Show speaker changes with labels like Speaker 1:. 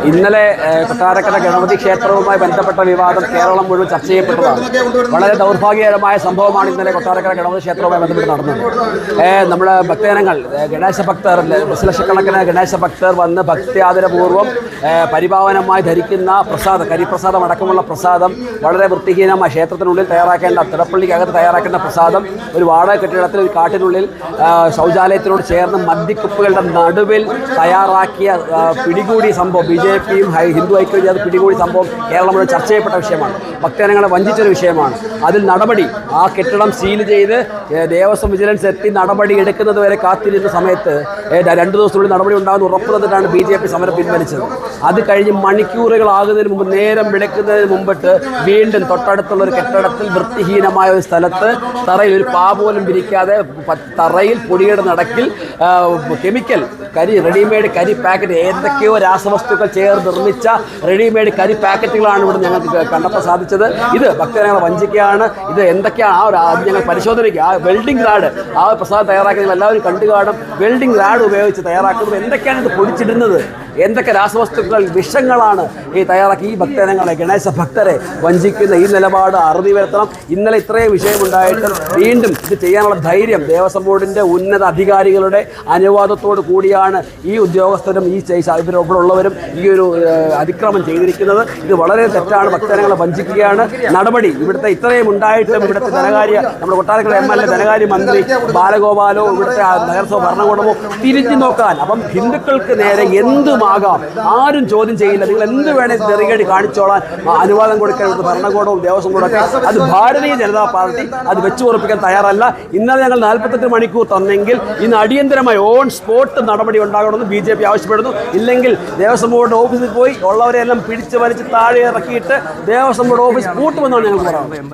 Speaker 1: ഇന്നലെ കൊട്ടാരക്കര ഗണപതി ക്ഷേത്രവുമായി ബന്ധപ്പെട്ട വിവാദം കേരളം മുഴുവൻ ചർച്ച ചെയ്യപ്പെട്ടതാണ്. വളരെ ദൗർഭാഗ്യകരമായ സംഭവമാണ് ഇന്നലെ കൊട്ടാരക്കര ഗണപതി ക്ഷേത്രവുമായി ബന്ധപ്പെട്ട് നടന്നത്. നമ്മുടെ ഭക്തജനങ്ങൾ ഗണേശ ഭക്തർ ദശലക്ഷക്കണക്കിന് ഗണേശ ഭക്തർ വന്ന് ഭക്തിയാദരപൂർവ്വം പരിപാവനമായി ധരിക്കുന്ന പ്രസാദം, കരിപ്രസാദം അടക്കമുള്ള പ്രസാദം വളരെ വൃത്തിഹീനമായ ക്ഷേത്രത്തിനുള്ളിൽ തയ്യാറാക്കേണ്ട, തിടപ്പള്ളിക്കകത്ത് തയ്യാറാക്കേണ്ട പ്രസാദം ഒരു വാടക കെട്ടിടത്തിൽ ഒരു കാട്ടിനുള്ളിൽ ശൗചാലയത്തിനോട് ചേർന്ന് മദ്യക്കുപ്പുകളുടെ നടുവിൽ തയ്യാറാക്കിയ പിടികൂടി സംഭവം, BJPയും ഹിന്ദു ഐക്യവേദിയും അത് പിടികൂടി സംഭവം കേരളം മുഴുവൻ ചർച്ച ചെയ്യപ്പെട്ട വിഷയമാണ്. ഭക്തജനങ്ങളെ വഞ്ചിച്ചൊരു വിഷയമാണ്. അതിൽ നടപടി, ആ കെട്ടിടം സീൽ ചെയ്ത് ദേവസ്വം വിജിലൻസ് എത്തി നടപടി എടുക്കുന്നത് വരെ കാത്തിരുന്ന സമയത്ത് 2 ദിവസത്തിനുള്ളിൽ നടപടി ഉണ്ടാകുന്ന ഉറപ്പ് തന്നിട്ടാണ് BJP സമരം പിൻവലിച്ചത്. അത് കഴിഞ്ഞ് മണിക്കൂറുകളാകുന്നതിന് മുമ്പ്, നേരം വിളക്കുന്നതിന് മുമ്പിട്ട് വീണ്ടും തൊട്ടടുത്തുള്ള ഒരു കെട്ടിടത്തിൽ വൃത്തിഹീനമായ ഒരു സ്ഥലത്ത് തറയിൽ ഒരു പാ പോലും വിരിക്കാതെ തറയിൽ പൊടിയുടെ നടക്കിൽ കെമിക്കൽ റെഡിമെയ്ഡ് കരി പാക്കറ്റ്, ഏതൊക്കെയോ രാസവസ്തുക്കൾ ചേർന്ന് നിർമ്മിച്ച റെഡിമെയ്ഡ് കരി പാക്കറ്റുകളാണ് ഇവിടെ ഞങ്ങൾക്ക് കണ്ടപ്പോൾ സാധിച്ചത്. ഇത് ഭക്തജനങ്ങളെ വഞ്ചിക്കുകയാണ്. ഇത് എന്തൊക്കെയാണ് ഞങ്ങൾ പരിശോധനയ്ക്ക് ആ വെൽഡിംഗ് റാഡ്, ആ പ്രസാദം തയ്യാറാക്കുന്നത് എല്ലാവരും കണ്ടു കാണും. വെൽഡിംഗ് റാഡ് ഉപയോഗിച്ച് തയ്യാറാക്കുന്നത് എന്തൊക്കെയാണ് ഇത് പൊടിച്ചിടുന്നത്, എന്തൊക്കെ രാസവസ്തുക്കൾ വിഷങ്ങളാണ് ഈ തയ്യാറാക്കി ഈ ഭക്തജനങ്ങളെ, ഗണേശ ഭക്തരെ വഞ്ചിക്കുന്ന ഈ നിലപാട് അറുതി വരുത്തണം. ഇന്നലെ ഇത്രയും വിഷയമുണ്ടായിട്ടും വീണ്ടും ഇത് ചെയ്യാനുള്ള ധൈര്യം ദേവസ്വം ബോർഡിൻ്റെ ഉന്നത അധികാരികളുടെ അനുവാദത്തോടു കൂടിയാണ് ഈ ഉദ്യോഗസ്ഥരും ഈ ഇവരുള്ളവരും ഈ ഒരു അതിക്രമം ചെയ്തിരിക്കുന്നത്. ഇത് വളരെ തെറ്റാണ്, ഭക്തജനങ്ങളെ വഞ്ചിക്കുകയാണ്. നടപടി ഇവിടുത്തെ ഇത്രയും ഉണ്ടായിട്ടും ഇവിടുത്തെ നമ്മുടെ കൊട്ടാരക്കര MLA ധനകാര്യ മന്ത്രി ബാലഗോപാലോ ഇവിടുത്തെ നഗരസഭ ഭരണകൂടമോ തിരിഞ്ഞു നോക്കാൻ, അപ്പം ഹിന്ദുക്കൾക്ക് നേരെ എന്തുമാകാം, ആരും ചോദ്യം ചെയ്യില്ല, നിങ്ങൾ എന്ത് വേണേൽ നെറികേട് കാണിച്ചോളാൻ അനുവാദം കൊടുക്കാൻ ഇവിടുത്തെ ഭരണകൂടവും ദേവസ്വം ബോർഡൊക്കെ, അത് ഭാരതീയ ജനതാ പാർട്ടി അത് വെച്ചു ഉറപ്പിക്കാൻ തയ്യാറല്ല. ഇന്നലെ ഞങ്ങൾ 48 മണിക്കൂർ തന്നെങ്കിൽ ഇന്ന് അടിയന്തരമായി ഓൺ സ്പോട്ട് നടപടി ഉണ്ടാകണമെന്ന് BJP ആവശ്യപ്പെടുന്നു. ഇല്ലെങ്കിൽ ദേവസ്വം ബോർഡ് ഓഫീസിൽ പോയി ഉള്ളവരെല്ലാം പിടിച്ച് വലിച്ച് താഴെ ഇറക്കിയിട്ട് ദേവസ്വം ബോർഡ് ഓഫീസ് പൂട്ടുമെന്നാണ് ഞങ്ങൾ പറയുന്നത്.